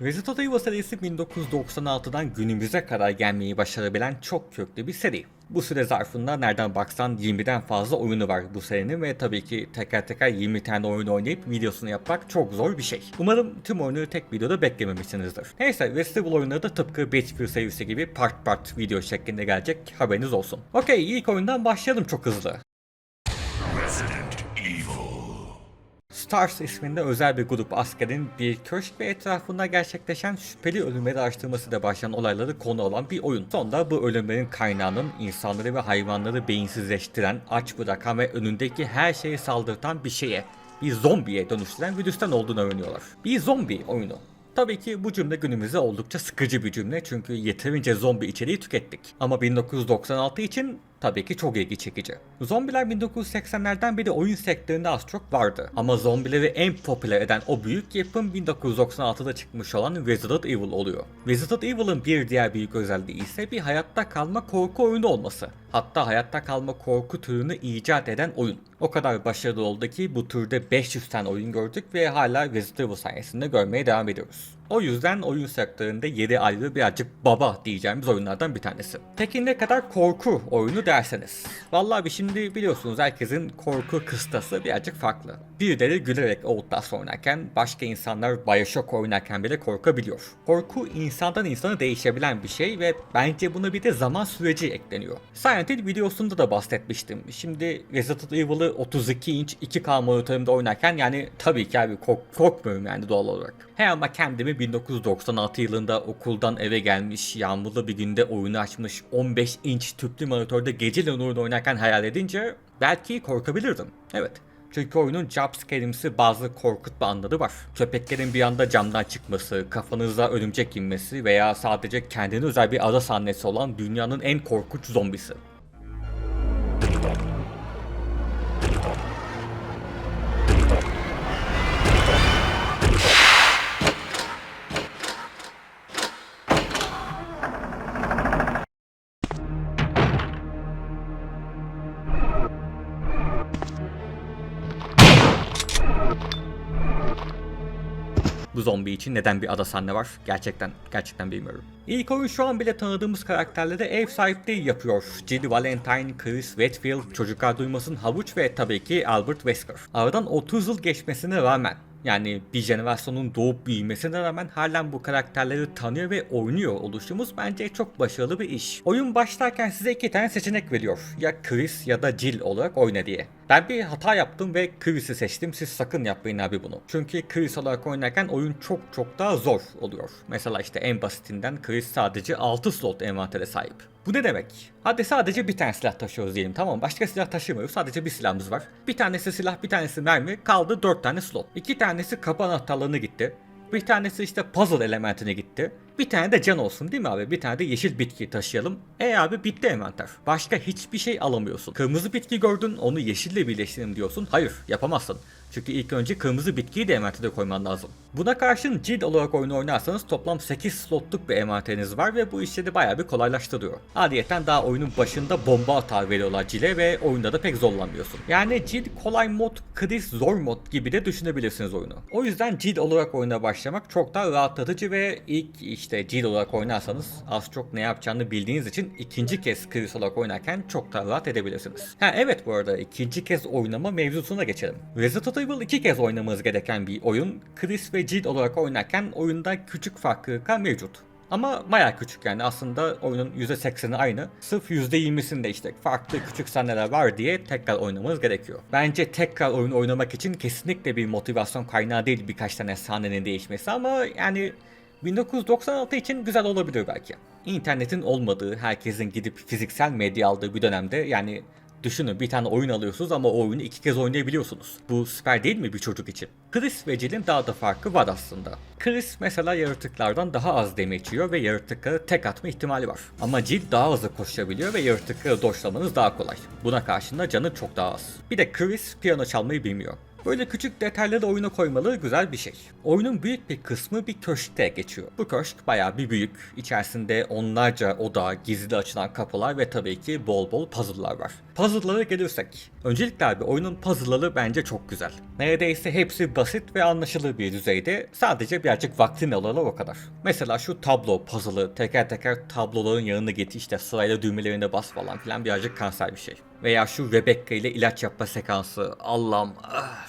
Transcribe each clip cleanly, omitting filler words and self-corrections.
Resident Evil serisi 1996'dan günümüze kadar gelmeyi başarabilen çok köklü bir seri. Bu süre zarfında nereden baksan 20'den fazla oyunu var bu serinin ve tabii ki teker teker 20 tane oyun oynayıp videosunu yapmak çok zor bir şey. Umarım tüm oyunu tek videoda beklememişsinizdir. Neyse, Resident Evil oyunları da tıpkı Battlefield serisi gibi part video şeklinde gelecek, haberiniz olsun. Okey, ilk oyundan başlayalım çok hızlı. Resident Evil. Stars isminde özel bir grup askerin bir köşk ve etrafında gerçekleşen şüpheli ölümleri araştırmasıyla başlayan olayları konu olan bir oyun. Sonunda bu ölümlerin kaynağının insanları ve hayvanları beyinsizleştiren, aç bırakan ve önündeki her şeyi saldırtan bir şeye, bir zombiye dönüştüren virüsten olduğunu öğreniyorlar. Bir zombi oyunu. Tabii ki bu cümle günümüzde oldukça sıkıcı bir cümle çünkü yeterince zombi içeriği tükettik. Ama 1996 için tabii ki çok ilgi çekici. Zombiler 1980'lerden beri oyun sektöründe az çok vardı. Ama zombileri en popüler eden o büyük yapım 1996'da çıkmış olan Resident Evil oluyor. Resident Evil'ın bir diğer büyük özelliği ise bir hayatta kalma korku oyunu olması. Hatta hayatta kalma korku türünü icat eden oyun. O kadar başarılı oldu ki bu türde 500 tane oyun gördük ve hala Resident Evil sayesinde görmeye devam ediyoruz. O yüzden oyun sektöründe yeri ayrı birazcık baba diyeceğimiz oyunlardan bir tanesi. Peki ne kadar korku oyunu derseniz? Vallahi şimdi biliyorsunuz herkesin korku kıstası birazcık farklı. Birileri gülerek Outlast oynarken başka insanlar Bioshock oynarken bile korkabiliyor. Korku insandan insana değişebilen bir şey ve bence buna bir de zaman süreci ekleniyor. Silent Hill videosunda da bahsetmiştim. Şimdi Resident Evil'ı 32 inç 2K monitörümde oynarken yani tabii ki abi korkmuyorum yani doğal olarak. He ama kendimi 1996 yılında okuldan eve gelmiş, yağmurlu bir günde oyunu açmış 15 inç tüplü monitörde geceleri oyun oynarken hayal edince belki korkabilirdim. Evet. Çünkü oyunun jumpscare'imsi bazı korkutma anları var. Köpeklerin bir anda camdan çıkması, kafanıza örümcek inmesi veya sadece kendine özel bir ada sahnesi olan dünyanın en korkunç zombisi. Bu zombi için neden bir ada sahne var? Gerçekten bilmiyorum. İlk oyun şu an bile tanıdığımız karakterlere ev sahipliği yapıyor. Jill Valentine, Chris Redfield, çocuklar duymasın Havuç ve tabii ki Albert Wesker. Aradan 30 yıl geçmesine rağmen yani bir jenerasyonun doğup büyümesine rağmen halen bu karakterleri tanıyor ve oynuyor oluşumuz bence çok başarılı bir iş. Oyun başlarken size iki tane seçenek veriyor. Ya Chris ya da Jill olarak oyna diye. Ben bir hata yaptım ve Chris'i seçtim. Siz sakın yapmayın abi bunu. Çünkü Chris olarak oynarken oyun çok daha zor oluyor. Mesela işte en basitinden Chris sadece 6 slot envantere sahip. Bu ne demek? Hadi sadece bir tane silah taşıyoruz diyelim, tamam mı? Başka silah taşımıyoruz. Sadece bir silahımız var. Bir tanesi silah, bir tanesi mermi. Kaldı 4 tane slot. 2 tanesi kapı anahtarlarını gitti. Bir tanesi işte puzzle elementine gitti. Bir tane de can olsun değil mi abi? Bir tane de yeşil bitki taşıyalım. Abi bitti envanter. Başka hiçbir şey alamıyorsun. Kırmızı bitki gördün, onu yeşille birleştirelim diyorsun. Hayır, yapamazsın. Çünkü ilk önce kırmızı bitkiyi de envantere koyman lazım. Buna karşın Jill olarak oyunu oynarsanız toplam 8 slotluk bir envanteriniz var ve bu işleri bayağı bir kolaylaştırıyor. Adiyeten daha oyunun başında bomba atar veriyorlar Jill'e ve oyunda da pek zorlanmıyorsun. Yani Jill kolay mod, Chris zor mod gibi de düşünebilirsiniz oyunu. O yüzden Jill olarak oyuna başlamak çok daha rahatlatıcı ve ilk işte Jill olarak oynarsanız az çok ne yapacağını bildiğiniz için ikinci kez Chris olarak oynarken çok daha rahat edebilirsiniz. Evet, bu arada ikinci kez oynama mevzusuna geçelim. Resident Evil 2 kez oynamanız gereken bir oyun. Chris ve Jill olarak oynarken oyunda küçük farklılıklar mevcut. Ama bayağı küçük yani aslında oyunun %80'i aynı. Sırf %20'sinde işte farklı küçük sahneler var diye tekrar oynamanız gerekiyor. Bence tekrar oyun oynamak için kesinlikle bir motivasyon kaynağı değil birkaç tane sahnenin değişmesi ama yani 1996 için güzel olabilir belki. İnternetin olmadığı, herkesin gidip fiziksel medya aldığı bir dönemde yani düşünün, bir tane oyun alıyorsunuz ama o oyunu 2 kez oynayabiliyorsunuz. Bu süper değil mi bir çocuk için? Chris ve Jill'in daha da farkı var aslında. Chris mesela yaratıklardan daha az damage yiyor ve yaratıkları tek atma ihtimali var. Ama Jill daha hızlı koşabiliyor ve yaratıkları doşlamanız daha kolay. Buna karşında canı çok daha az. Bir de Chris piyano çalmayı bilmiyor. Böyle küçük detayları da oyuna koymaları güzel bir şey. Oyunun büyük bir kısmı bir köşkte geçiyor. Bu köşk bayağı bir büyük. İçerisinde onlarca oda, gizli açılan kapılar ve tabii ki bol bol puzzle'lar var. Puzzle'lara gelirsek. Öncelikle abi oyunun puzzle'ları bence çok güzel. Neredeyse hepsi basit ve anlaşılır bir düzeyde. Sadece birazcık vaktini alırlar o kadar. Mesela şu tablo puzzle'ı teker teker tabloların yanına git işte sırayla düğmelerine bas falan filan birazcık kanser bir şey. Veya şu Rebecca ile ilaç yapma sekansı. Allah'ım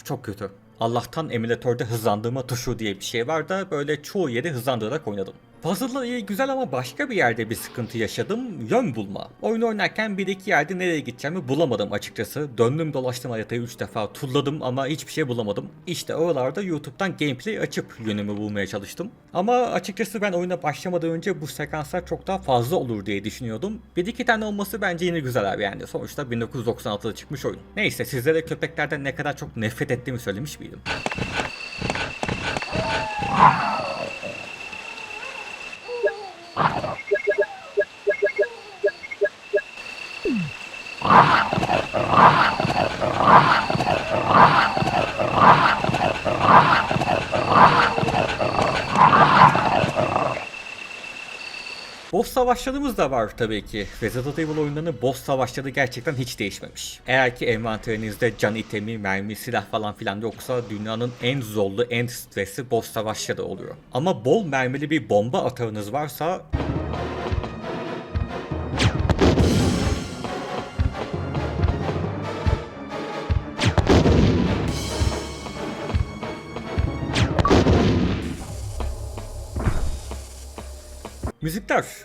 çok kötü. Allah'tan emülatörde hızlandırma tuşu diye bir şey var da böyle çoğu yeri hızlandırarak oynadım. Puzzle'lar iyi güzel ama başka bir yerde bir sıkıntı yaşadım. Yön bulma. Oyunu oynarken bir iki yerde nereye gideceğimi bulamadım açıkçası. Döndüm dolaştım haritayı 3 defa turladım ama hiçbir şey bulamadım. İşte oralarda YouTube'dan gameplay açıp yönümü bulmaya çalıştım. Ama açıkçası ben oyuna başlamadan önce bu sekanslar çok daha fazla olur diye düşünüyordum. Bir iki tane olması bence yine güzel abi yani. Sonuçta 1996'da çıkmış oyun. Neyse sizlere köpeklerden ne kadar çok nefret ettiğimi söylemiş miydim? Boss savaşlarımız da var tabii ki. Resident Evil oyunlarının boss savaşları gerçekten hiç değişmemiş. Eğer ki envanterinizde can itemi, mermi, silah falan filan yoksa dünyanın en zorlu, en stresli boss savaşları oluyor. Ama bol mermili bir bomba atağınız varsa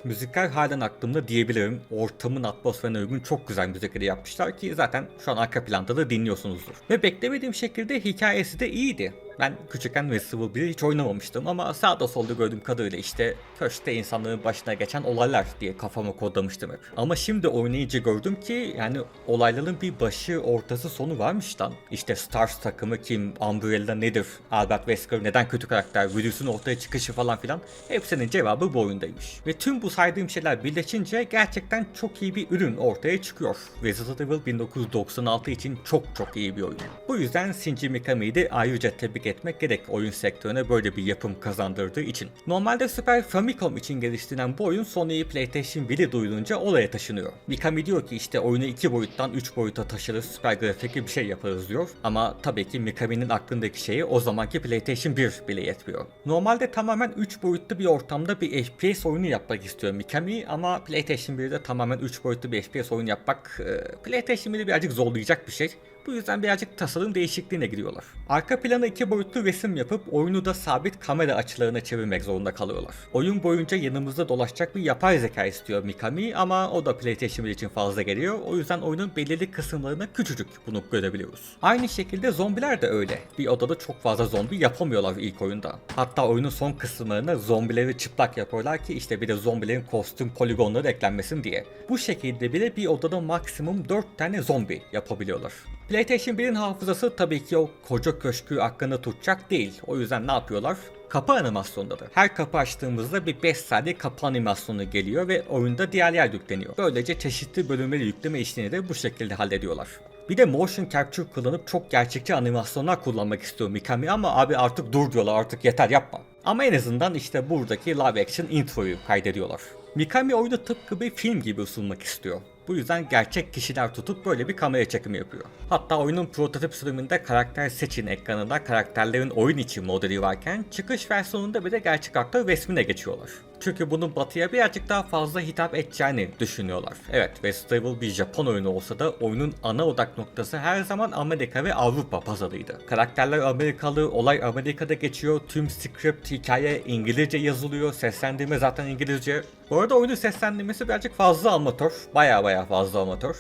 Müzikler halen aklımda diyebilirim. Ortamın atmosferine uygun çok güzel müzikleri yapmışlar ki zaten şu an arka planda da dinliyorsunuzdur. Ve beklemediğim şekilde hikayesi de iyiydi. Ben küçükken Resident Evil 1'i hiç oynamamıştım ama sağda solda gördüğüm kadarıyla işte köşkte insanların başına geçen olaylar diye kafama kodlamıştım hep. Ama şimdi oynayınca gördüm ki yani olayların bir başı, ortası, sonu varmış lan. İşte Stars takımı kim, Umbrella nedir, Albert Wesker neden kötü karakter, virüsün ortaya çıkışı falan filan hepsinin cevabı bu oyundaymış. Ve tüm bu saydığım şeyler birleşince gerçekten çok iyi bir ürün ortaya çıkıyor. Resident Evil 1996 için çok iyi bir oyun. Bu yüzden Shinji Mikami'yi de ayrıca tebrik etmek gerek oyun sektörüne böyle bir yapım kazandırdığı için. Normalde Super Famicom için geliştirilen bu oyun Sony'yi PlayStation 1'i duyurunca olaya taşınıyor. Mikami diyor ki işte oyunu 2 boyuttan 3 boyuta taşırız, süper grafikli bir şey yaparız diyor. Ama tabii ki Mikami'nin aklındaki şeyi o zamanki PlayStation 1 bile yetmiyor. Normalde tamamen 3 boyutlu bir ortamda bir FPS oyunu yapmak istiyor Mikami ama PlayStation 1'de tamamen 3 boyutlu bir FPS oyun yapmak PlayStation 1'i birazcık zorlayacak bir şey. Bu yüzden birazcık tasarım değişikliğine gidiyorlar. Arka plana 2 boyutlu resim yapıp oyunu da sabit kamera açılarına çevirmek zorunda kalıyorlar. Oyun boyunca yanımızda dolaşacak bir yapay zeka istiyor Mikami ama o da PlayStation 1 için fazla geliyor. O yüzden oyunun belirli kısımlarına küçücük bunu görebiliyoruz. Aynı şekilde zombiler de öyle. Bir odada çok fazla zombi yapamıyorlar ilk oyunda. Hatta oyunun son kısımlarına zombileri çıplak yapıyorlar ki işte bir de zombilerin kostüm poligonları eklenmesin diye. Bu şekilde bile bir odada maksimum 4 tane zombi yapabiliyorlar. PlayStation 1'in hafızası tabii ki o koca köşkü aklında tutacak değil. O yüzden ne yapıyorlar? Kapı animasyonları. Her kapı açtığımızda bir 5 saniye kapı animasyonu geliyor ve oyunda diğer yer yükleniyor. Böylece çeşitli bölümleri yükleme işini de bu şekilde hallediyorlar. Bir de motion capture kullanıp çok gerçekçi animasyonlar kullanmak istiyor Mikami ama abi artık dur diyorlar, artık yeter yapma. Ama en azından işte buradaki live action introyu kaydediyorlar. Mikami oyunu tıpkı bir film gibi sunmak istiyor. Bu yüzden gerçek kişiler tutup böyle bir kamera çekimi yapıyor. Hatta oyunun prototip sürümünde karakter seçin ekranında karakterlerin oyun içi modeli varken çıkış versiyonunda bir de gerçek aktör resmine geçiyorlar. Çünkü bunun batıya birazcık daha fazla hitap edeceğini düşünüyorlar. Evet, Resident Evil bir Japon oyunu olsa da oyunun ana odak noktası her zaman Amerika ve Avrupa pazarıydı. Karakterler Amerikalı, olay Amerika'da geçiyor, tüm script, hikaye İngilizce yazılıyor, seslendirme zaten İngilizce. Bu arada oyunun seslendirmesi birazcık fazla amatör, baya fazla amatör.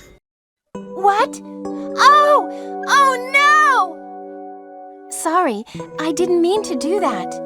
What? Oh! Oh no! Sorry, I didn't mean to do that.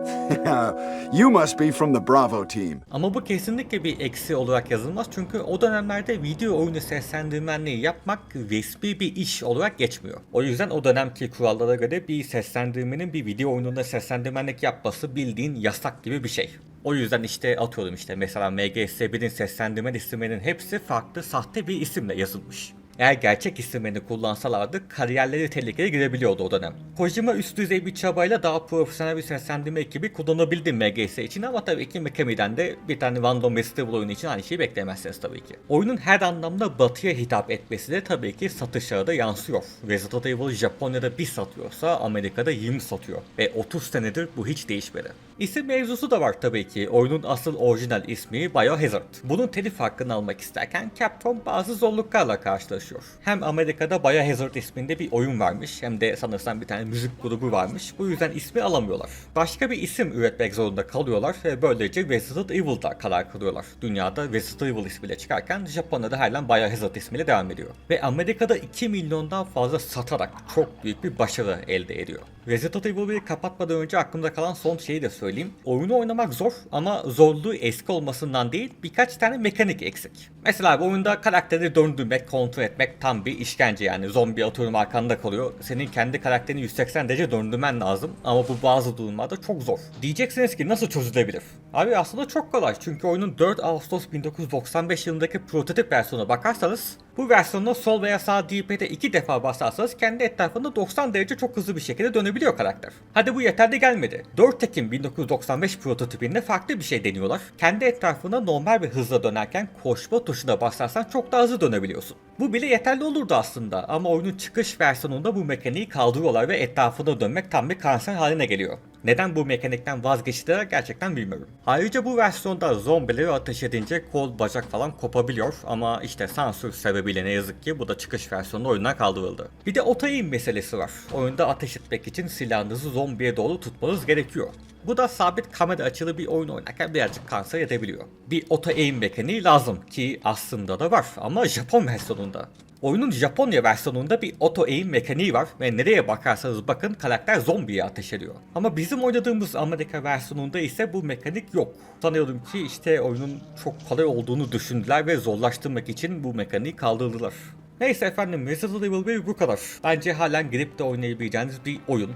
You must be from the Bravo team. Ama bu kesinlikle bir eksi olarak yazılmaz çünkü o dönemlerde video oyunu seslendirmenliği yapmak resmi bir iş olarak geçmiyor. O yüzden o dönemki kurallara göre bir seslendirmenin bir video oyununda seslendirmenlik yapması bildiğin yasak gibi bir şey. O yüzden işte atıyorum işte mesela MGS1'in seslendirme isimlerinin hepsi farklı sahte bir isimle yazılmış. Eğer gerçek isimlerini kullansalardı kariyerleri tehlikeye girebiliyordu o dönem. Kojima üst düzey bir çabayla daha profesyonel bir seslendirme ekibi kullanabildi MGS için ama tabii ki Mikami'den de bir tane random festival oyunu için aynı şeyi bekleyemezsiniz tabii ki. Oyunun her anlamda batıya hitap etmesi de tabii ki satışlara da yansıyor. Resident Evil Japonya'da 1 satıyorsa Amerika'da 20 satıyor ve 30 senedir bu hiç değişmedi. İsim mevzusu da var tabii ki. Oyunun asıl orijinal ismi Biohazard. Bunun telif hakkını almak isterken Capcom bazı zorluklarla karşılaşıyor. Hem Amerika'da Biohazard isminde bir oyun varmış hem de sanırsam bir tane müzik grubu varmış. Bu yüzden ismi alamıyorlar. Başka bir isim üretmek zorunda kalıyorlar ve böylece Resident Evil'da karar kılıyorlar. Dünyada Resident Evil ismiyle çıkarken Japonya'da halen Biohazard ismiyle devam ediyor. Ve Amerika'da 2 milyondan fazla satarak çok büyük bir başarı elde ediyor. Resident Evil 1'i kapatmadan önce aklımda kalan son şeyi de söyleyeyim. Oyunu oynamak zor ama zorluğu eski olmasından değil birkaç tane mekanik eksik. Mesela bu oyunda karakteri döndürmek, kontrol etmek tam bir işkence yani. Zombi atıyorum arkanda kalıyor. Senin kendi karakterini 180 derece döndürmen lazım ama bu bazı durumlarda çok zor. Diyeceksiniz ki nasıl çözülebilir? Abi aslında çok kolay çünkü oyunun 4 Ağustos 1995 yılındaki prototip versiyonuna bakarsanız bu versiyonda sol veya sağ D-pad'e 2 defa basarsanız kendi etrafında 90 derece çok hızlı bir şekilde dönebiliyor karakter. Hadi bu yeterli gelmedi. 4 Ekim 1995 prototipinde farklı bir şey deniyorlar. Kendi etrafında normal bir hızla dönerken koşma tuşuna basarsan çok daha hızlı dönebiliyorsun. Bu bile yeterli olurdu aslında ama oyunun çıkış versiyonunda bu mekaniği kaldırıyorlar ve etrafında dönmek tam bir kanser haline geliyor. Neden bu mekanikten vazgeçtiler gerçekten bilmiyorum. Ayrıca bu versiyonda zombileri ateş edince kol, bacak falan kopabiliyor ama işte sansür sebebiyle ne yazık ki bu da çıkış versiyonunda oyundan kaldırıldı. Bir de auto-aim meselesi var. Oyunda ateş etmek için silahınızı zombiye doğru tutmanız gerekiyor. Bu da sabit kamera açılı bir oyun oynarken birazcık kanser edebiliyor. Bir auto-aim mekaniği lazım ki aslında da var ama Japon versiyonunda. Oyunun Japonya versiyonunda bir auto-aim mekaniği var ve nereye bakarsanız bakın karakter zombiye ateş ediyor. Ama bizim oynadığımız Amerika versiyonunda ise bu mekanik yok. Sanıyorum ki işte oyunun çok kolay olduğunu düşündüler ve zorlaştırmak için bu mekaniği kaldırdılar. Neyse efendim Resident Evil 1 bu kadar. Bence halen girip de oynayabileceğiniz bir oyun.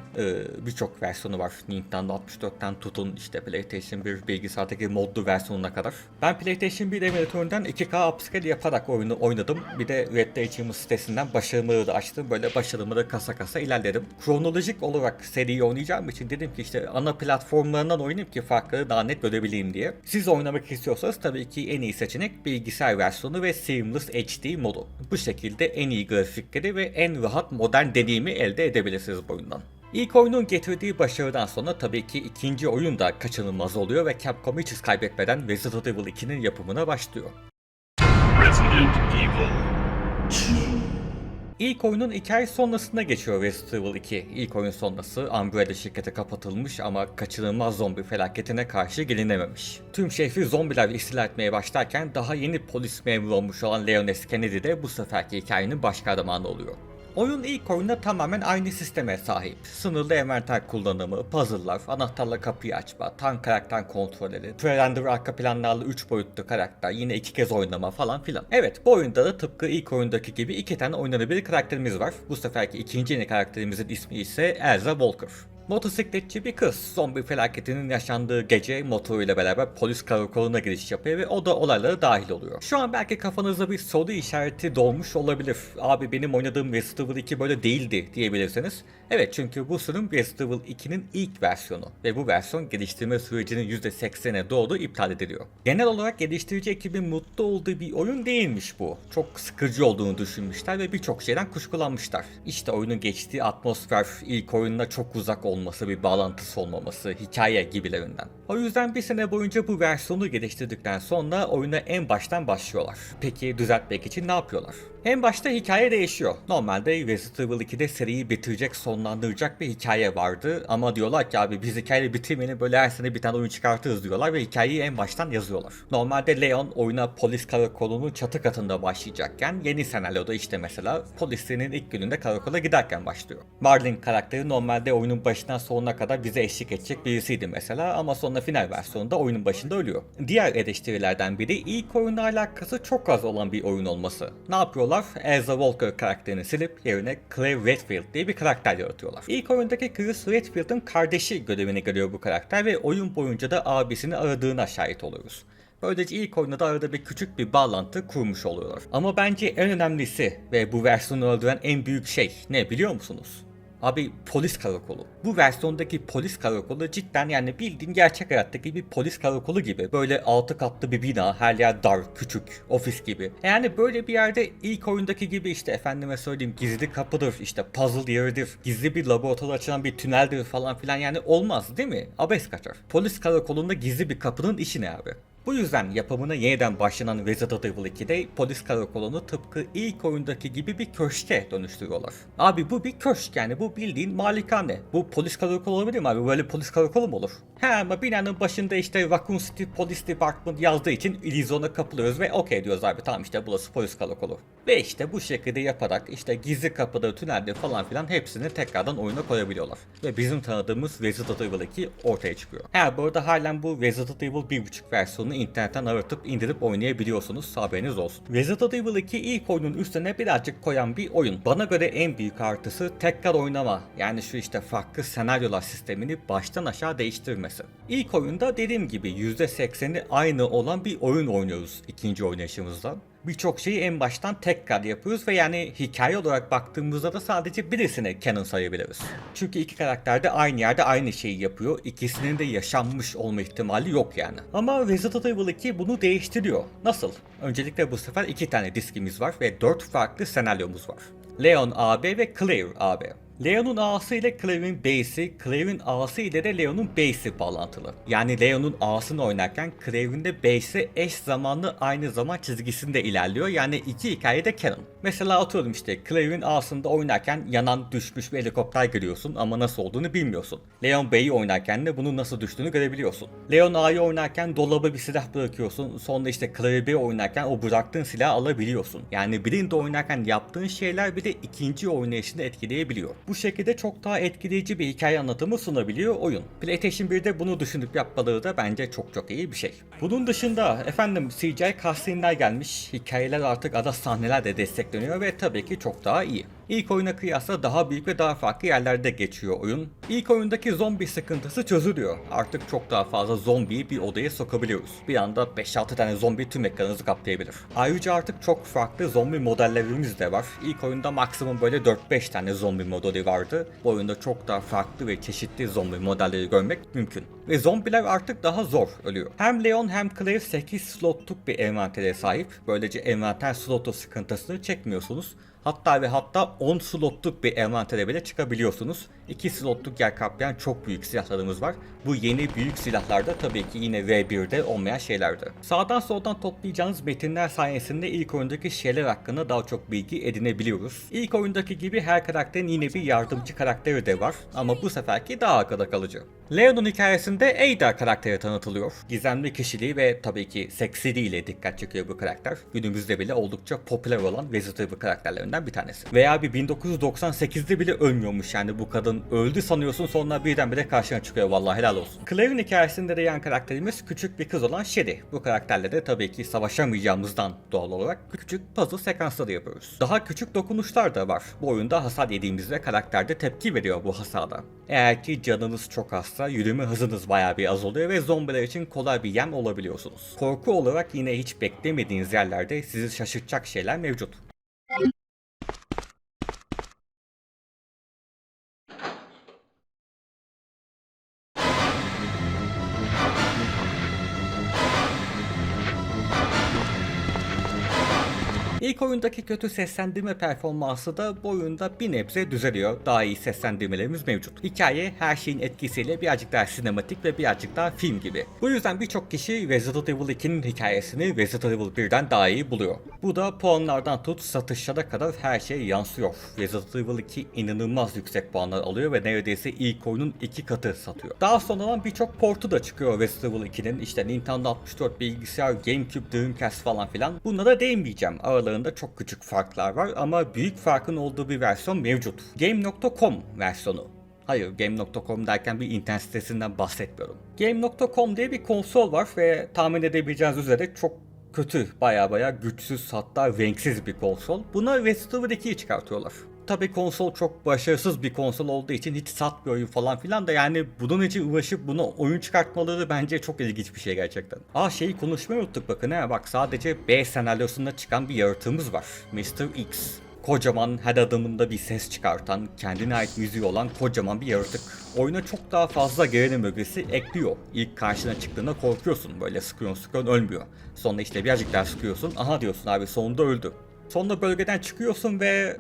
Birçok versiyonu var. Nintendo 64'ten tutun işte PlayStation 1 bilgisayardaki modlu versiyonuna kadar. Ben PlayStation 1 emülatöründen 2K upscale yaparak oyunu oynadım. Bir de Red Dead Achievement sitesinden başarımları da açtım. Böyle başarımları kasa kasa ilerledim. Kronolojik olarak seriyi oynayacağım için dedim ki işte ana platformlarından oynayayım ki farkları daha net görebileyim diye. Siz oynamak istiyorsanız tabii ki en iyi seçenek bilgisayar versiyonu ve Seamless HD modu. Bu şekilde en iyi grafikleri ve en rahat modern deneyimi elde edebilirsiniz bu oyundan. İlk oyunun getirdiği başarıdan sonra tabii ki ikinci oyun da kaçınılmaz oluyor ve Capcom hiç hız kaybetmeden Resident Evil 2'nin yapımına başlıyor. Resident Evil 2. İlk oyunun 2 ay sonrasında geçiyor Resident Evil 2. İlk oyun sonrası Umbrella şirketi kapatılmış ama kaçınılmaz zombi felaketine karşı gelinememiş. Tüm şehri zombiler istila etmeye başlarken daha yeni polis memuru olmuş olan Leon S. Kennedy de bu seferki hikayenin baş kahramanı oluyor. Oyun ilk oyunda tamamen aynı sisteme sahip. Sınırlı envanter kullanımı, puzzle'lar, anahtarla kapıyı açma, tank karakter kontrolleri, pre-render arka planlarla 3 boyutlu karakter, yine 2 kez oynama falan filan. Evet, bu oyunda da tıpkı ilk oyundaki gibi 2 tane oynanabilir karakterimiz var. Bu seferki ikinci yeni karakterimizin ismi ise Elsa Walker. Motosikletçi bir kız zombi felaketinin yaşandığı gece motoruyla beraber polis karakoluna giriş yapıyor ve o da olaylara dahil oluyor. Şu an belki kafanızda bir soru işareti doğmuş olabilir. Abi benim oynadığım Resident Evil 2 böyle değildi diyebilirsiniz. Evet çünkü bu sürüm Resident Evil 2'nin ilk versiyonu ve bu versiyon geliştirme sürecinin %80'e doğru iptal ediliyor. Genel olarak geliştirici ekibin mutlu olduğu bir oyun değilmiş bu. Çok sıkıcı olduğunu düşünmüşler ve birçok şeyden kuşkulanmışlar. İşte oyunun geçtiği atmosfer, ilk oyunla çok uzak olması, bir bağlantısı olmaması, hikaye gibilerinden. O yüzden bir sene boyunca bu versiyonu geliştirdikten sonra oyuna en baştan başlıyorlar. Peki düzeltmek için ne yapıyorlar? En başta hikaye değişiyor. Normalde Resident Evil 2'de seriyi bitirecek, sonlandıracak bir hikaye vardı. Ama diyorlar ki abi biz hikayeyi bitirmeyeni böyle her sene bir tane oyun çıkartırız diyorlar ve hikayeyi en baştan yazıyorlar. Normalde Leon oyuna polis karakolunun çatı katında başlayacakken yeni senaryoda işte mesela polislerin ilk gününde karakola giderken başlıyor. Marlin karakteri normalde oyunun başından sonuna kadar bize eşlik edecek birisiydi mesela ama sonra final versiyonunda oyunun başında ölüyor. Diğer eleştirilerden biri ilk oyunla alakası çok az olan bir oyun olması. Ne yapıyorlar? Elsa Walker karakterini silip yerine Claire Redfield diye bir karakter yaratıyorlar. İlk oyundaki Chris Redfield'ın kardeşi görevini görüyor bu karakter ve oyun boyunca da abisini aradığına şahit oluyoruz. Böylece ilk oyunda da arada bir küçük bir bağlantı kurmuş oluyorlar. Ama bence en önemlisi ve bu versiyonu öldüren en büyük şey ne biliyor musunuz? Abi polis karakolu. Bu versiyondaki polis karakolu cidden yani bildiğin gerçek hayattaki bir polis karakolu gibi. Böyle 6 katlı bir bina, her yer dar, küçük, ofis gibi. Yani böyle bir yerde ilk oyundaki gibi işte efendime söyleyeyim gizli kapıdır, işte puzzle yeridir, gizli bir laboratuvar açılan bir tüneldir falan filan yani olmaz değil mi? Abes kaçar. Polis karakolunda gizli bir kapının işi ne abi? Bu yüzden yapımına yeniden başlanan Resident Evil 2'de polis karakolunu tıpkı ilk oyundaki gibi bir köşke dönüştürüyorlar. Abi bu bir köşk yani bu bildiğin malikane. Bu polis karakolu olabilir mi abi? Böyle polis karakolu mu olur? He ama binanın başında işte Raccoon City Police Department yazdığı için illüzyona kapılıyoruz ve okey diyoruz abi tamam işte burası polis karakolu. Ve işte bu şekilde yaparak işte gizli kapıda, tünelde falan filan hepsini tekrardan oyuna koyabiliyorlar. Ve bizim tanıdığımız Resident Evil 2 ortaya çıkıyor. He bu arada halen bu Resident Evil 1.5 versiyonu internetten aratıp indirip oynayabiliyorsunuz, haberiniz olsun. Resident Evil 2 ilk oyunun üstüne birazcık koyan bir oyun. Bana göre en büyük artısı tekrar oynama. Yani şu işte farklı senaryolar sistemini baştan aşağı değiştirmesi. İlk oyunda dediğim gibi %80'i aynı olan bir oyun oynuyoruz ikinci oynayışımızda. Birçok şeyi en baştan tekrar yapıyoruz ve yani hikaye olarak baktığımızda da sadece birisini canon sayabiliriz. Çünkü iki karakter de aynı yerde aynı şeyi yapıyor. İkisinin de yaşanmış olma ihtimali yok yani. Ama Resident Evil 2 bunu değiştiriyor. Nasıl? Öncelikle bu sefer 2 tane diskimiz var ve 4 farklı senaryomuz var. Leon AB ve Claire AB. Leon'un A'sı ile Claire'in B'si, Claire'in A'sı ile de Leon'un B'si bağlantılı. Yani Leon'un A'sını oynarken Claire'in de B'si eş zamanlı aynı zaman çizgisinde ilerliyor. Yani iki hikaye de canon. Mesela atıyorum işte Claire'in A'sında oynarken yanan düşmüş bir helikopter görüyorsun ama nasıl olduğunu bilmiyorsun. Leon B'yi oynarken de bunun nasıl düştüğünü görebiliyorsun. Leon A'yı oynarken dolaba bir silah bırakıyorsun. Sonra işte Claire B'yi oynarken o bıraktığın silahı alabiliyorsun. Yani birinde oynarken yaptığın şeyler bir de ikinci oynayışını etkileyebiliyor. Bu şekilde çok daha etkileyici bir hikaye anlatımı sunabiliyor oyun. PlayStation 1'de bunu düşünüp yapmaları da bence çok iyi bir şey. Bunun dışında efendim CGI cutscene'ler gelmiş, hikayeler artık ada sahneler de destekleniyor ve tabii ki çok daha iyi. İlk oyuna kıyasla daha büyük ve daha farklı yerlerde geçiyor oyun. İlk oyundaki zombi sıkıntısı çözülüyor. Artık çok daha fazla zombiyi bir odaya sokabiliyoruz. Bir anda 5-6 tane zombi tüm ekranınızı kaplayabilir. Ayrıca artık çok farklı zombi modellerimiz de var. İlk oyunda maksimum böyle 4-5 tane zombi modeli vardı. Bu oyunda çok daha farklı ve çeşitli zombi modelleri görmek mümkün. Ve zombiler artık daha zor ölüyor. Hem Leon hem Claire 8 slotluk bir envantere sahip. Böylece envanter slotu sıkıntısını çekmiyorsunuz. Hatta 10 slotluk bir envantere bile çıkabiliyorsunuz. 2 slotluk yer kaplayan çok büyük silahlarımız var. Bu yeni büyük silahlarda tabii ki yine V1'de olmayan şeylerdi. Sağdan soldan toplayacağınız metinler sayesinde ilk oyundaki şeyler hakkında daha çok bilgi edinebiliyoruz. İlk oyundaki gibi her karakterin yine bir yardımcı karakteri de var ama bu seferki daha akılda kalıcı. Leon'un hikayesinde Ada karakteri tanıtılıyor. Gizemli kişiliği ve tabii ki seksiliğiyle dikkat çekiyor bu karakter. Günümüzde bile oldukça popüler olan Resident Evil karakterlerinden bir tanesi. Veya bir 1998'de bile ölmüyormuş yani bu kadın öldü sanıyorsun sonra birdenbire karşına çıkıyor vallahi helal olsun. Claire'in hikayesinde de yan karakterimiz küçük bir kız olan Sherry. Bu karakterle de tabii ki savaşamayacağımızdan doğal olarak küçük puzzle sekansları yapıyoruz. Daha küçük dokunuşlar da var. Bu oyunda hasar yediğimizde karakter de tepki veriyor bu hasara. Eğer ki canınız çok azsa yürüme hızınız bayağı bir az oluyor ve zombiler için kolay bir yem olabiliyorsunuz. Korku olarak yine hiç beklemediğiniz yerlerde sizi şaşırtacak şeyler mevcut. İlk oyundaki kötü seslendirme performansı da bu oyunda bir nebze düzeliyor. Daha iyi seslendirmelerimiz mevcut. Hikaye her şeyin etkisiyle birazcık daha sinematik ve birazcık daha film gibi. Bu yüzden birçok kişi Resident Evil 2'nin hikayesini Resident Evil 1'den daha iyi buluyor. Bu da puanlardan tut satışlara kadar her şey yansıyor. Resident Evil 2 inanılmaz yüksek puanlar alıyor ve neredeyse ilk oyunun 2 katı satıyor. Daha sonradan birçok portu da çıkıyor Resident Evil 2'nin. İşte Nintendo 64 bilgisayar, GameCube, Dreamcast falan filan. Bunlara değinmeyeceğim. Aralarında çok küçük farklar var ama büyük farkın olduğu bir versiyon mevcut. Game.com versiyonu. Hayır, Game.com derken bir internet sitesinden bahsetmiyorum. Game.com diye bir konsol var ve tahmin edebileceğiniz üzere çok kötü, baya güçsüz hatta renksiz bir konsol. Buna Resident Evil 2'yi çıkartıyorlar. tabi konsol çok başarısız bir konsol olduğu için hiç satmıyor oyun falan filan da yani bunun için uğraşıp buna oyun çıkartmaları bence çok ilginç bir şey gerçekten. Şeyi konuşmayı unuttuk bakın bak sadece B senaryosunda çıkan bir yaratığımız var. Mr. X. Kocaman, her adımında bir ses çıkartan, kendine ait müziği olan kocaman bir yaratık. Oyuna çok daha fazla gerilim ögesi ekliyor. İlk karşına çıktığında korkuyorsun, böyle sıkıyorsun ölmüyor. Sonra işte birazcık daha sıkıyorsun, aha diyorsun abi sonunda öldü. Sonra bölgeden çıkıyorsun ve...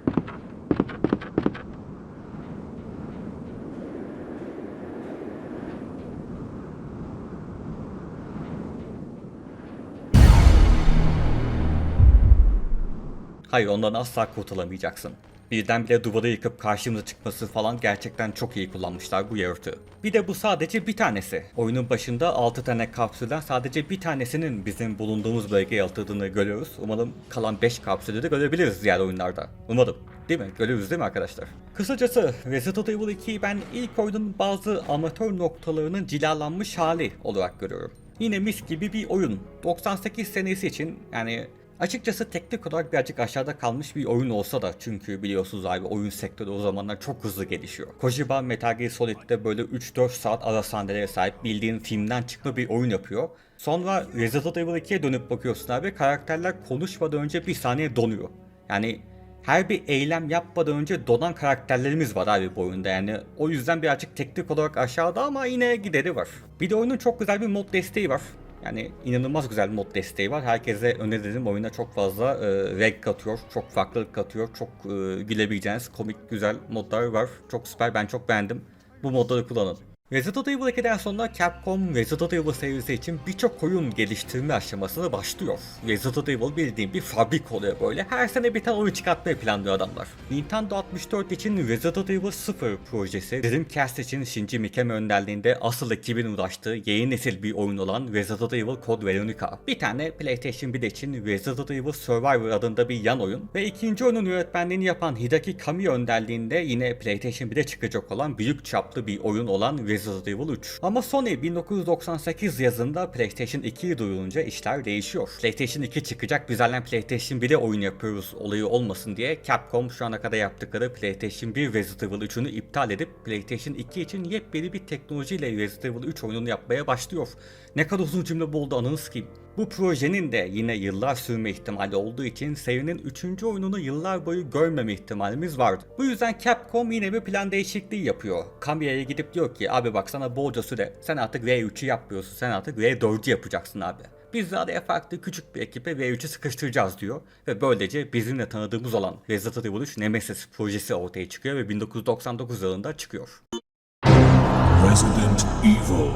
Hayır, ondan asla kurtulamayacaksın. Birdenbire duvarı yıkıp karşımıza çıkması falan gerçekten çok iyi kullanmışlar bu yaratığı. Bir de bu sadece bir tanesi. Oyunun başında 6 tane kapsülden sadece bir tanesinin bizim bulunduğumuz bölgeye atıldığını görüyoruz. Umarım kalan 5 kapsülü de görebiliriz diğer oyunlarda. Umarım. Değil mi? Görüyoruz değil mi arkadaşlar? Kısacası Resident Evil 2'yi ben ilk oyunun bazı amatör noktalarının cilalanmış hali olarak görüyorum. Yine mis gibi bir oyun. 98 senesi için yani... Açıkçası teknik olarak birazcık aşağıda kalmış bir oyun olsa da çünkü biliyorsunuz abi oyun sektörü o zamanlar çok hızlı gelişiyor. Kojima Metal Gear Solid'de böyle 3-4 saat ara sahnelere sahip bildiğin filmden çıkma bir oyun yapıyor. Sonra Resident Evil 2'ye dönüp bakıyorsun abi karakterler konuşmadan önce bir saniye donuyor. Yani her bir eylem yapmadan önce donan karakterlerimiz var abi bu oyunda yani o yüzden birazcık teknik olarak aşağıda ama yine gideri var. Bir de oyunun çok güzel bir mod desteği var. Yani inanılmaz güzel bir mod desteği var. Herkese öneririm. Oyuna çok fazla renk katıyor, çok farklılık katıyor, çok gülebileceğiniz komik güzel modlar var. Çok süper, ben çok beğendim. Bu modları kullanın. Resident Evil 2'den sonra Capcom Resident Evil serisi için birçok oyun geliştirme aşamasına başlıyor. Resident Evil bildiğim bir fabrik oluyor böyle. Her sene bir tane oyun çıkartmayı planlıyor adamlar. Nintendo 64 için Resident Evil 0 projesi, Dreamcast için Shinji Mikami önderliğinde asıl ekibin uğraştığı yeni nesil bir oyun olan Resident Evil Code Veronica. Bir tane PlayStation 1 için Resident Evil Survivor adında bir yan oyun ve ikinci oyunun yönetmenliğini yapan Hideki Kamiya önderliğinde yine PlayStation 1'de çıkacak olan büyük çaplı bir oyun olan Resident Evil 3. Ama Sony 1998 yazında PlayStation 2'yi duyurunca işler değişiyor. PlayStation 2 çıkacak, biz halen PlayStation 1'e oyun yapıyoruz olayı olmasın diye Capcom şu ana kadar yaptıkları PlayStation 1 Resident Evil 3'ünü iptal edip PlayStation 2 için yepyeni bir teknolojiyle Resident Evil 3 oyununu yapmaya başlıyor. Ne kadar uzun cümle bu oldu ananı sikeyim. Bu projenin de yine yıllar sürme ihtimali olduğu için serinin 3. oyununu yıllar boyu görmeme ihtimalimiz vardı. Bu yüzden Capcom yine bir plan değişikliği yapıyor. Kamiya'ya gidip diyor ki abi bak sana bolca süre, sen artık V3'ü yapmıyorsun, sen artık V4'ü yapacaksın abi. Biz de araya farklı küçük bir ekibe V3'ü sıkıştıracağız diyor. Ve böylece bizimle tanıdığımız olan Resident Evil 3 Nemesis projesi ortaya çıkıyor ve 1999 yılında çıkıyor. Resident Evil.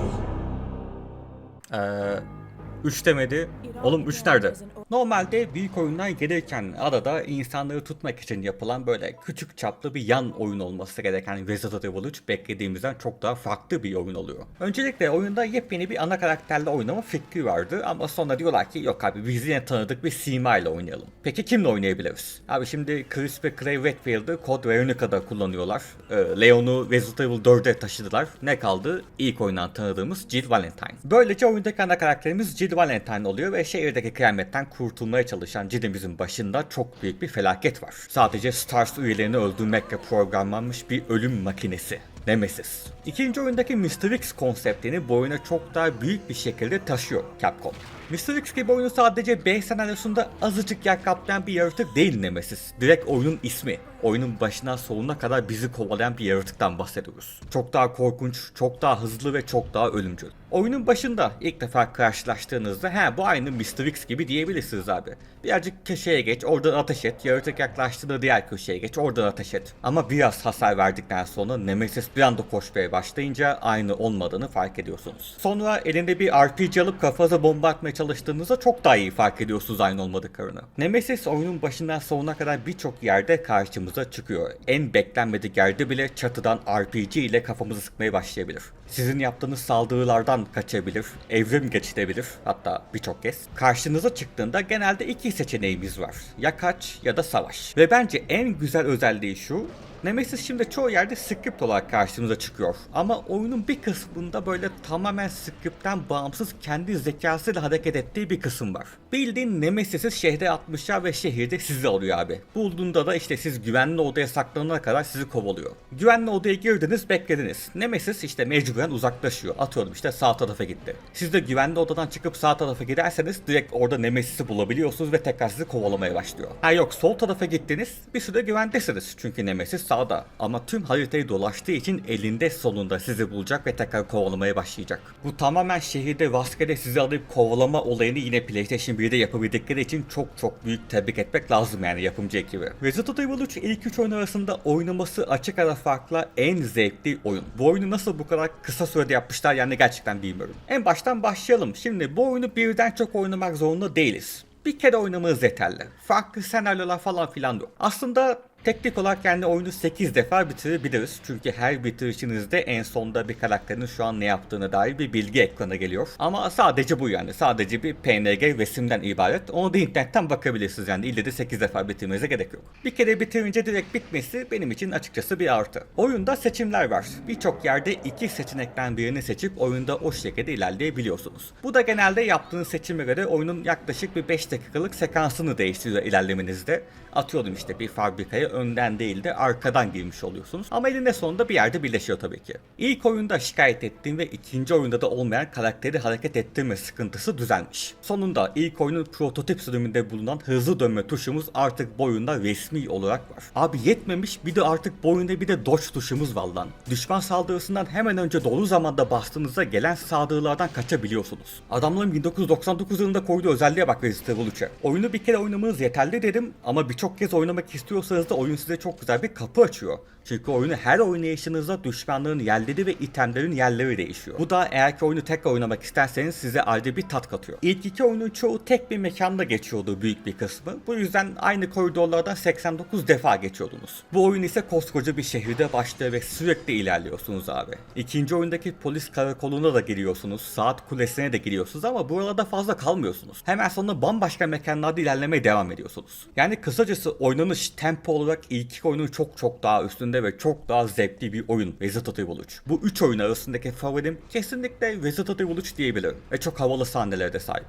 3 demedi. Oğlum 3 nerede? Normalde büyük oyunlar gelirken arada insanları tutmak için yapılan böyle küçük çaplı bir yan oyun olması gereken Resident Evil 3 beklediğimizden çok daha farklı bir oyun oluyor. Öncelikle oyunda yepyeni bir ana karakterle oynama fikri vardı ama sonra diyorlar ki yok abi biz yine tanıdık bir Sima ile oynayalım. Peki kimle oynayabiliriz? Abi şimdi Chris ve Clay Redfield'ı Code Veronica'da kullanıyorlar. Leon'u Resident Evil 4'e taşıdılar. Ne kaldı? İlk oyundan tanıdığımız Jill Valentine. Böylece oyundaki ana karakterimiz Jill Valentine oluyor ve şehirdeki kıyametten kurtulmaya çalışan Jill'imizin başında çok büyük bir felaket var. Sadece STARS üyelerini öldürmekle programlanmış bir ölüm makinesi. Nemesis. İkinci oyundaki Mr. X konseptini bu oyuna çok daha büyük bir şekilde taşıyor Capcom. Mr. X gibi oyunu sadece B senaryosunda azıcık yer kaplayan bir yaratık değil Nemesis. Direkt oyunun ismi. Oyunun başından sonuna kadar bizi kovalayan bir yaratıktan bahsediyoruz. Çok daha korkunç, çok daha hızlı ve çok daha ölümcül. Oyunun başında ilk defa karşılaştığınızda bu aynı Mr. X gibi diyebilirsiniz abi. Birazcık köşeye geç, oradan ateş et, yaratık yaklaştığında diğer köşeye geç, oradan ateş et. Ama biraz hasar verdikten sonra Nemesis bir anda koşmaya başlayınca aynı olmadığını fark ediyorsunuz. Sonra elinde bir RPG alıp kafanıza bomba atmaya çalıştığınızda çok daha iyi fark ediyorsunuz aynı olmadıklarını. Nemesis oyunun başından sonuna kadar birçok yerde karşımıza çıkıyor. En beklenmedik yerde bile çatıdan RPG ile kafamızı sıkmaya başlayabilir. Sizin yaptığınız saldırılardan kaçabilir, evrim geçirebilir, hatta birçok kez. Karşınıza çıktığında genelde iki seçeneğimiz var. Ya kaç ya da savaş. Ve bence en güzel özelliği şu, Nemesis şimdi çoğu yerde script olarak karşımıza çıkıyor. Ama oyunun bir kısmında böyle tamamen scriptten bağımsız kendi zekasıyla hareket ettiği bir kısım var. Bildiğin Nemesis'i şehre atmışlar ve şehirde sizi alıyor abi. Bulduğunda da işte siz güvenli odaya saklanana kadar sizi kovalıyor. Güvenli odaya girdiniz, beklediniz. Nemesis işte mecburen uzaklaşıyor. Atıyorum işte sağ tarafa gitti. Siz de güvenli odadan çıkıp sağ tarafa giderseniz direkt orada Nemesis'i bulabiliyorsunuz ve tekrar sizi kovalamaya başlıyor. Ha yok, sol tarafa gittiniz, bir süre güvendesiniz çünkü Nemesis sağda. Ama tüm haritayı dolaştığı için elinde sonunda sizi bulacak ve tekrar kovalamaya başlayacak. Bu tamamen şehirde rastgele sizi alıp kovalama olayını yine PlayStation 1'de yapabildikleri için çok büyük tebrik etmek lazım yani yapımcı ekibi. Resident Evil 3 ilk 3 oyun arasında oynaması açık ara farkla en zevkli oyun. Bu oyunu nasıl bu kadar kısa sürede yapmışlar yani gerçekten bilmiyorum. En baştan başlayalım. Şimdi bu oyunu birden çok oynamak zorunda değiliz. Bir kere oynamanız yeterli. Farklı senaryolar falan filan yok. Aslında teknik olarak yani oyunu 8 defa bitirebiliriz. Çünkü her bitirişinizde en sonda bir karakterin şu an ne yaptığına dair bir bilgi ekrana geliyor. Ama sadece bu yani. Sadece bir PNG resimden ibaret. Onu da internetten bakabilirsiniz yani. İlle de 8 defa bitirmenize gerek yok. Bir kere bitirince direkt bitmesi benim için açıkçası bir artı. Oyunda seçimler var. Birçok yerde iki seçenekten birini seçip oyunda o şekilde ilerleyebiliyorsunuz. Bu da genelde yaptığınız seçime göre oyunun yaklaşık bir 5 dakikalık sekansını değiştiriyor ilerlemenizde. Atıyorum işte bir fabrikaya önden değil de arkadan girmiş oluyorsunuz. Ama elinde sonunda bir yerde birleşiyor tabii ki. İlk oyunda şikayet ettiğim ve ikinci oyunda da olmayan karakteri hareket ettirme sıkıntısı düzelmiş. Sonunda ilk oyunun prototip sürümünde bulunan hızlı dönme tuşumuz artık bu oyunda resmi olarak var. Abi yetmemiş, bir de artık bu oyunda bir de dodge tuşumuz var lan. Düşman saldırısından hemen önce doğru zamanda bastığınızda gelen saldırılardan kaçabiliyorsunuz. Adamların 1999 yılında koyduğu özelliğe bak Resident Evil 3'e. Oyunu bir kere oynamanız yeterli dedim ama birçok kez oynamak istiyorsanız da oyun size çok güzel bir kapı açıyor. Çünkü oyunu her oynayışınızda düşmanların yerleri ve itemlerin yerleri değişiyor. Bu da eğer ki oyunu tekrar oynamak isterseniz size ayrı bir tat katıyor. İlk iki oyunun çoğu tek bir mekanda geçiyordu büyük bir kısmı. Bu yüzden aynı koridorlardan 89 defa geçiyordunuz. Bu oyun ise koskoca bir şehirde başlıyor ve sürekli ilerliyorsunuz abi. İkinci oyundaki polis karakoluna da giriyorsunuz, saat kulesine de giriyorsunuz ama buralarda fazla kalmıyorsunuz. Hemen sonra bambaşka mekanlarda ilerlemeye devam ediyorsunuz. Yani kısacası oynanış tempo olarak ilk iki oyunun çok daha üstünde ve çok daha zevkli bir oyun Resident Evil 3. Bu 3 oyun arasındaki favorim kesinlikle Resident Evil 3 diyebilirim ve çok havalı sahnelere de sahip.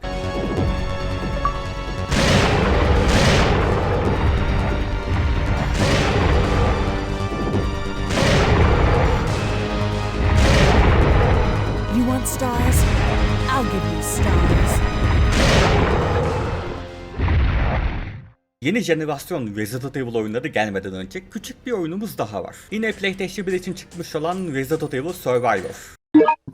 You want stars? I'll give you stars. Yeni jenerasyon Resident Evil oyunları gelmeden önce küçük bir oyunumuz daha var. Yine PlayStation 1 için çıkmış olan Resident Evil Survivor.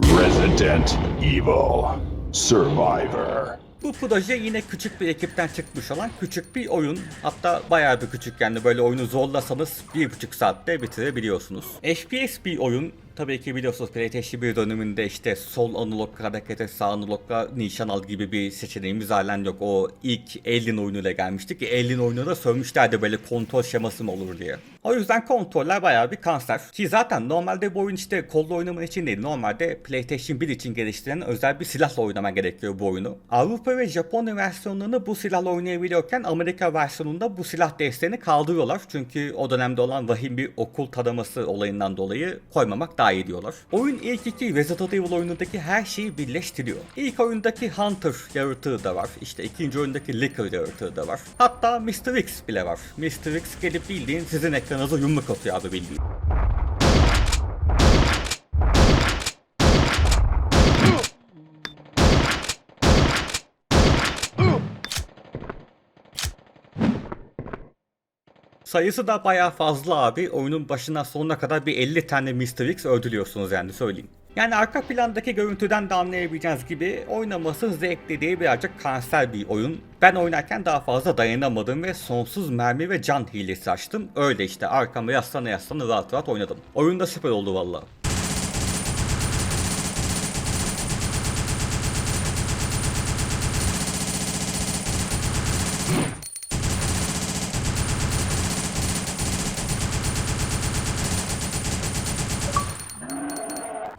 Resident Evil Survivor. Bu proje yine küçük bir ekipten çıkmış olan küçük bir oyun. Hatta bayağı bir küçük yani böyle oyunu zorlasanız 1,5 saatte bitirebiliyorsunuz. FPS bir oyun. Tabii ki biliyorsunuz PlayStation 1 döneminde işte sol analog harekete sağ analogla nişan al gibi bir seçeneğimiz halen yok. O ilk Alien oyunuyla gelmiştik ki Alien oyununa da sövmüşlerdi böyle kontrol şeması mı olur diye. O yüzden kontroller bayağı bir kanser. Ki zaten normalde bu oyun işte kolla oynaman için değil. Normalde PlayStation 1 için geliştirilen özel bir silahla oynaman gerekiyor bu oyunu. Avrupa ve Japonya versiyonlarını bu silahla oynayabiliyorken Amerika versiyonunda bu silah desteğini kaldırıyorlar. Çünkü o dönemde olan vahim bir okul taraması olayından dolayı koymamak daha iyi diyorlar. Oyun ilk iki Resident Evil oyunundaki her şeyi birleştiriyor. İlk oyundaki Hunter yaratığı da var. İşte ikinci oyundaki Licker yaratığı da var. Hatta Mr. X bile var. Mr. X gelip bildiğin sizin ekranınıza yumruk atıyor abi bildiğin. Sayısı da bayağı fazla abi. Oyunun başından sonuna kadar bir 50 tane Mr. X öldürüyorsunuz yani söyleyeyim. Yani arka plandaki görüntüden de anlayabileceğiniz gibi oynaması zevkli değil birazcık kanser bir oyun. Ben oynarken daha fazla dayanamadım ve sonsuz mermi ve can hilesi açtım. Öyle işte arkama yaslana rahat oynadım. Oyun da süper oldu valla.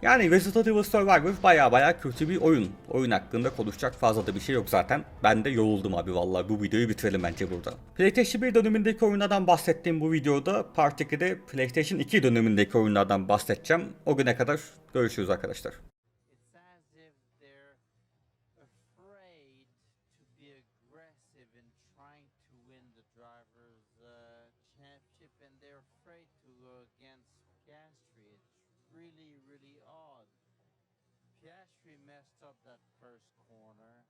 Yani Resident Evil Survivor baya kötü bir oyun. Oyun hakkında konuşacak fazla da bir şey yok zaten. Ben de yoruldum abi vallahi, bu videoyu bitirelim bence burada. PlayStation 1 dönemindeki oyunlardan bahsettiğim bu videoda Part 2'de PlayStation 2 dönemindeki oyunlardan bahsedeceğim. O güne kadar görüşürüz arkadaşlar. It's as if they're afraid to be aggressive in trying to win the drivers' championship, and they're afraid to go against Piastri. It's really odd. Piastri messed up that first corner.